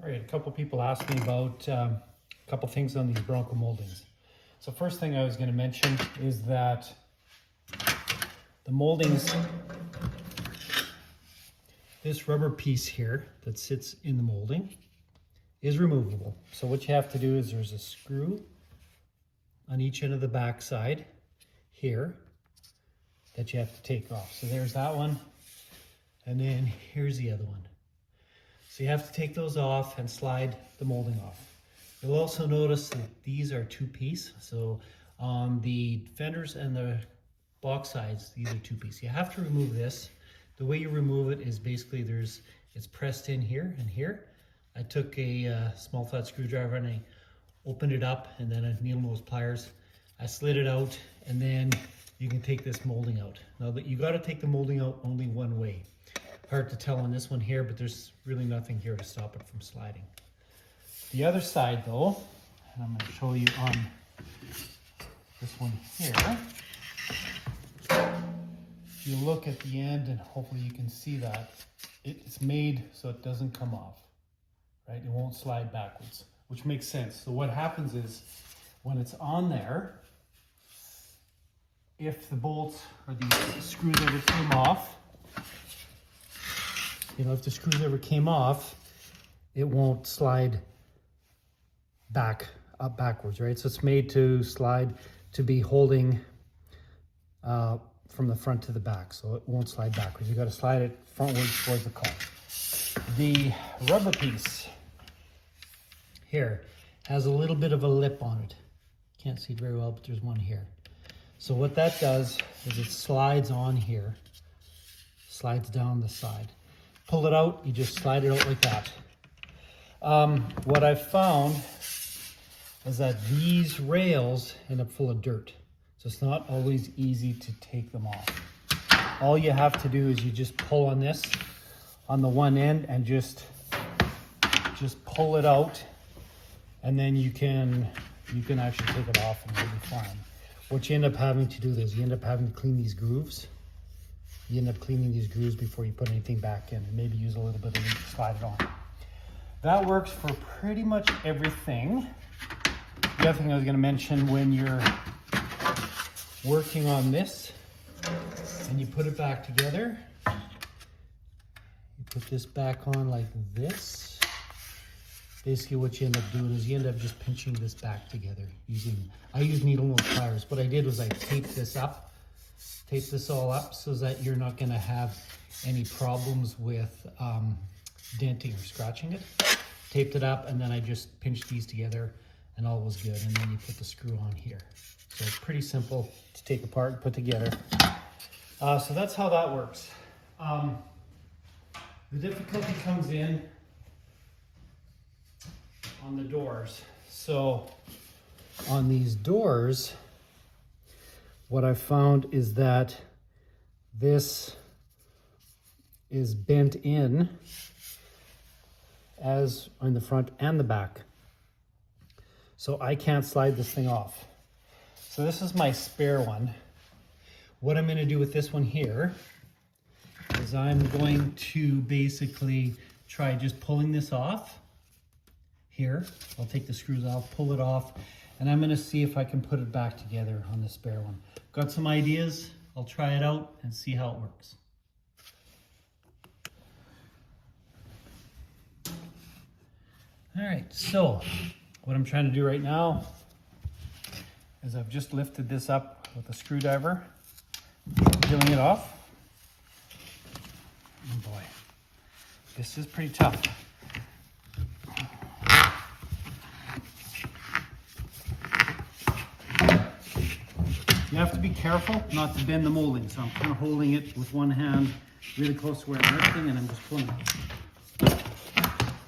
All right, a couple people asked me about a couple things on these Bronco moldings. So first thing I was going to mention is that the moldings, this rubber piece here that sits in the molding is removable. So what you have to do is there's a screw on each end of the back side here that you have to take off. So there's that one, and then here's the other one. So you have to take those off and slide the molding off. You'll also notice that these are two-piece. So on the fenders and the box sides, these are two-piece. You have to remove this. The way you remove it is basically it's pressed in here and here. I took a small flat screwdriver and I opened it up, and then a needle nose pliers. I slid it out, and then you can take this molding out. Now you got to take the molding out only one way. Hard to tell on this one here, but there's really nothing here to stop it from sliding. The other side though, and I'm going to show you on this one here. If you look at the end, and hopefully you can see that, it's made so it doesn't come off, right? It won't slide backwards, which makes sense. So what happens is when it's on there, if the bolts or the screws ever came off, if the screws ever came off, it won't slide backwards, right? So it's made to slide, to be holding from the front to the back, so it won't slide backwards. You got to slide it frontwards towards the car. The rubber piece here has a little bit of a lip on it. Can't see it very well, but there's one here. So what that does is it slides on here, slides down the side. Pull it out, you just slide it out like that. What I've found is that these rails end up full of dirt. So it's not always easy to take them off. All you have to do is you just pull on this on the one end and just pull it out, and then you can actually take it off and it'll be fine. What you end up having to do is you end up having to clean these grooves. You end up cleaning these grooves before you put anything back in, and maybe use a little bit of lube to slide it on. That works for pretty much everything. The other thing I was going to mention, when you're working on this and you put it back together, you put this back on like this. Basically what you end up doing is you end up just pinching this back together I use needle nose pliers. What I did was I taped this all up so that you're not going to have any problems with denting or scratching it. Taped it up, and then I just pinched these together and all was good, and then you put the screw on here. So it's pretty simple to take apart and put together. So that's how that works. The difficulty comes in on the doors. So on these doors, what I found is that this is bent in as on the front and the back. So I can't slide this thing off. So this is my spare one. What I'm going to do with this one here is I'm going to basically try just pulling this off here. I'll take the screws off, pull it off, and I'm going to see if I can put it back together on the spare one. Got some ideas. I'll try it out and see how it works. All right, so what I'm trying to do right now is I've just lifted this up with a screwdriver, peeling it off. Oh boy, this is pretty tough. You have to be careful not to bend the molding. So I'm kind of holding it with one hand really close to where I'm resting, and I'm just pulling it.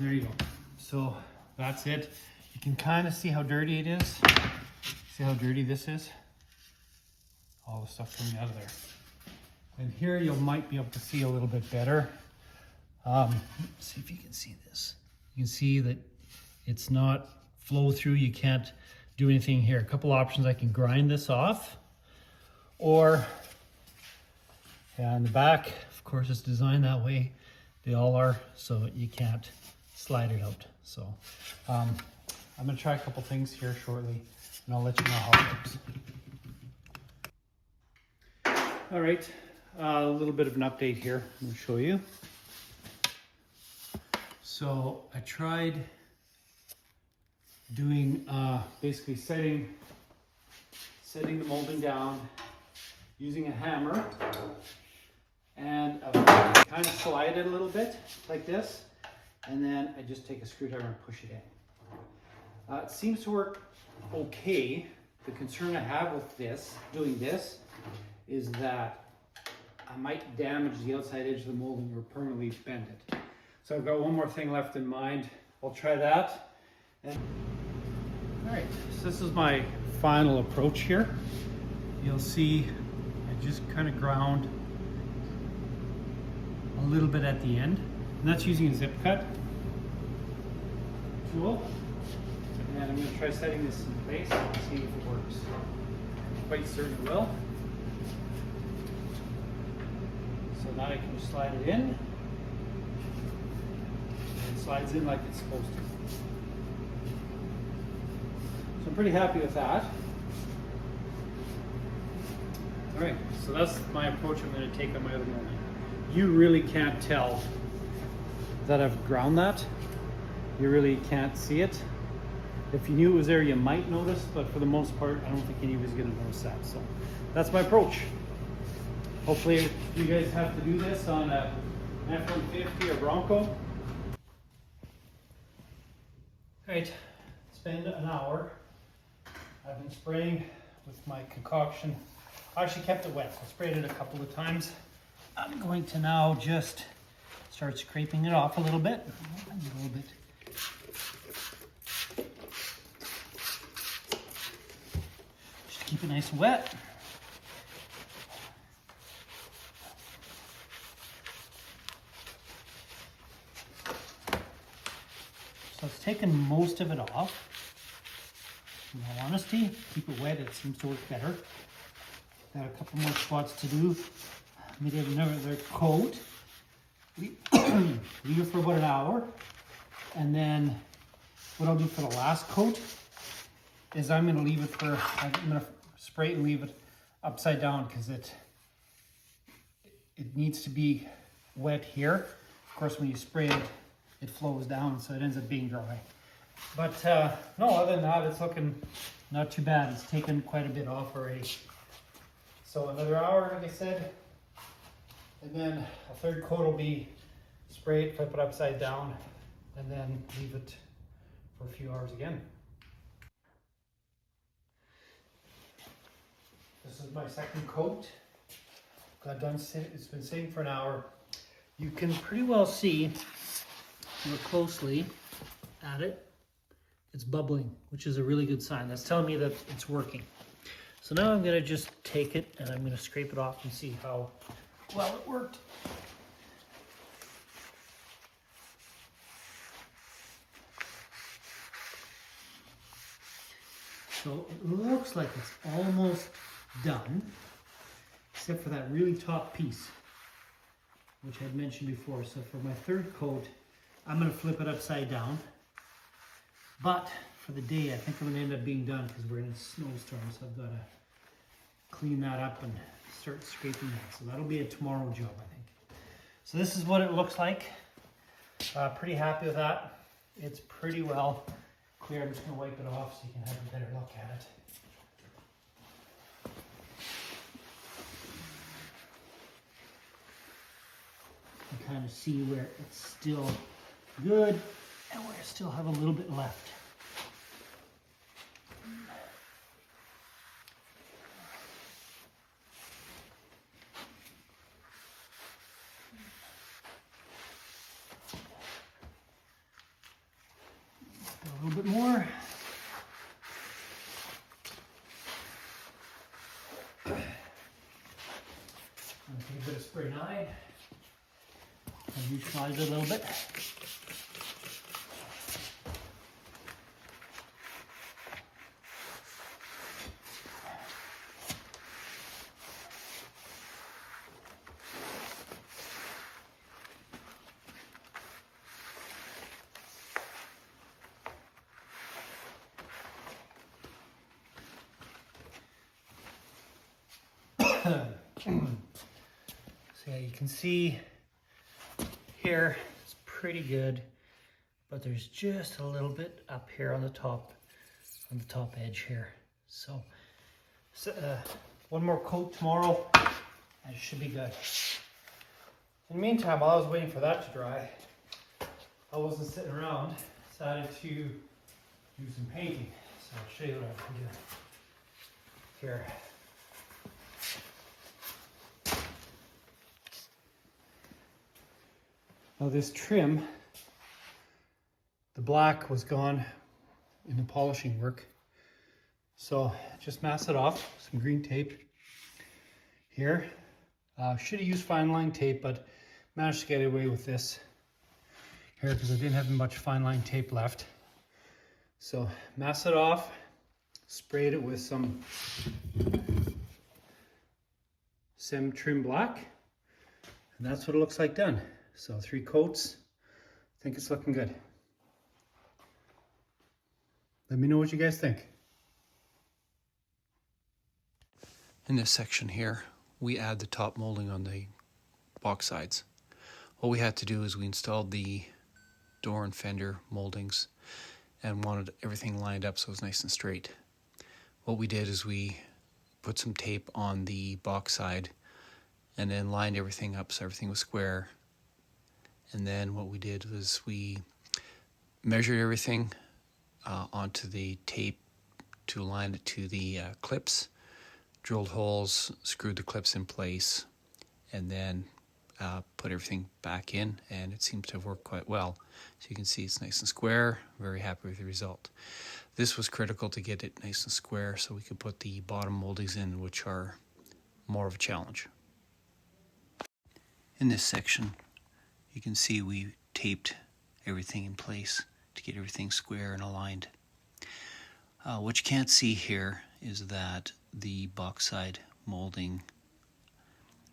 There you go. So that's it. You can kind of see how dirty it is. See how dirty this is? All the stuff coming out of there. And here you might be able to see a little bit better. Let's see if you can see this. You can see that it's not flow through. You can't do anything here. A couple options. I can grind this off, or on the back, of course, it's designed that way. They all are, so you can't slide it out. So I'm gonna try a couple things here shortly, and I'll let you know how it goes. All right, a little bit of an update here. I'm gonna show you. So I tried doing basically setting the molding down using a hammer, and I kind of slide it a little bit like this, and then I just take a screwdriver and push it in. It seems to work okay. The concern I have with doing this is that I might damage the outside edge of the molding or permanently bend it. So I've got one more thing left in mind. I'll try that. And all right, so this is my final approach here. You'll see I just kind of ground a little bit at the end, and that's using a zip cut tool. And I'm going to try setting this in place and see if it works. I'm quite certain it will. So now I can just slide it in. It slides in like it's supposed to. So I'm pretty happy with that. All right, so that's my approach I'm going to take on my other molding. You really can't tell that I've ground that. You really can't see it. If you knew it was there, you might notice, but for the most part, I don't think anybody's going to notice that. So that's my approach. Hopefully you guys have to do this on a F-150 or Bronco. All right, spend an hour. I've been spraying with my concoction. I actually kept it wet, so I sprayed it a couple of times. I'm going to now just start scraping it off a little bit. Just keep it nice and wet. So it's taken most of it off. In all honesty, keep it wet, it seems to work better. Got a couple more spots to do. Maybe have another coat. Leave it for about an hour. And then what I'll do for the last coat is I'm going to spray it and leave it upside down because it needs to be wet here. Of course, when you spray it, it flows down, so it ends up being dry. But no, other than that, it's looking not too bad. It's taken quite a bit off already. So another hour, like I said, and then a third coat will be sprayed, flip it upside down, and then leave it for a few hours again. This is my second coat. Got done, it's been sitting for an hour. You can pretty well see, look closely at it, it's bubbling, which is a really good sign. That's telling me that it's working. So now I'm gonna just take it and I'm gonna scrape it off and see how well it worked. So it looks like it's almost done, except for that really top piece, which I'd mentioned before. So for my third coat, I'm gonna flip it upside down. But for the day, I think I'm gonna end up being done because we're in a snowstorm, so I've gotta clean that up and start scraping that. So that'll be a tomorrow job, I think. So this is what it looks like. Pretty happy with that. It's pretty well clear. I'm just gonna wipe it off so you can have a better look at it. You kind of see where it's still good and where I still have a little bit left. A little bit more. I'm going to take a bit of spray 9 and neutralize it a little bit. So yeah, you can see here it's pretty good, but there's just a little bit up here on the top edge here. So, one more coat tomorrow and it should be good. In the meantime, while I was waiting for that to dry, I wasn't sitting around, decided to do some painting. So I'll show you what I've been doing here. Now this trim, the black was gone in the polishing work. So just mask it off, some green tape here. Should have used fine line tape, but managed to get away with this here because I didn't have much fine line tape left. So mask it off, sprayed it with some Sem Trim Black, and that's what it looks like done. So 3 coats, I think it's looking good. Let me know what you guys think. In this section here, we add the top molding on the box sides. What we had to do is we installed the door and fender moldings and wanted everything lined up so it was nice and straight. What we did is we put some tape on the box side and then lined everything up so everything was square. And then what we did was we measured everything onto the tape to align it to the clips, drilled holes, screwed the clips in place, and then put everything back in, and it seems to have worked quite well. So you can see it's nice and square. Very happy with the result. This was critical to get it nice and square so we could put the bottom moldings in, which are more of a challenge. In this section, you can see we taped everything in place to get everything square and aligned. What you can't see here is that the box side molding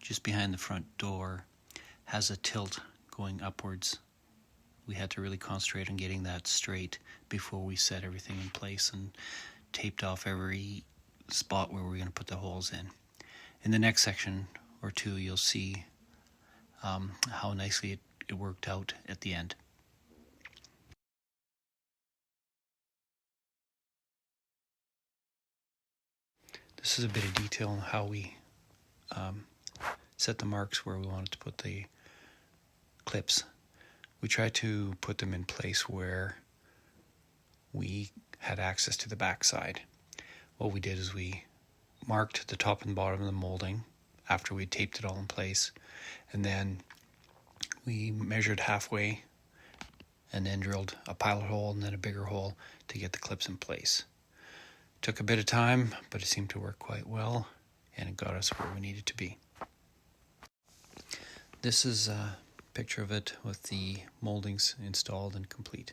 just behind the front door has a tilt going upwards. We had to really concentrate on getting that straight before we set everything in place and taped off every spot where we're going to put the holes in. In the next section or two, you'll see how nicely it worked out at the end. This is a bit of detail on how we set the marks where we wanted to put the clips. We tried to put them in place where we had access to the back side. What we did is we marked the top and bottom of the molding after we taped it all in place, and then we measured halfway and then drilled a pilot hole and then a bigger hole to get the clips in place. Took a bit of time, but it seemed to work quite well, and it got us where we needed to be. This is a picture of it with the moldings installed and complete.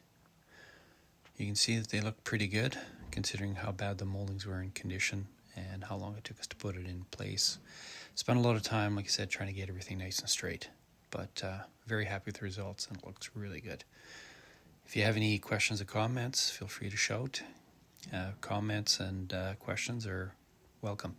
You can see that they look pretty good, considering how bad the moldings were in condition and how long it took us to put it in place. Spent a lot of time, like I said, trying to get everything nice and straight, but very happy with the results, and it looks really good. If you have any questions or comments, feel free to shout. Comments and questions are welcome.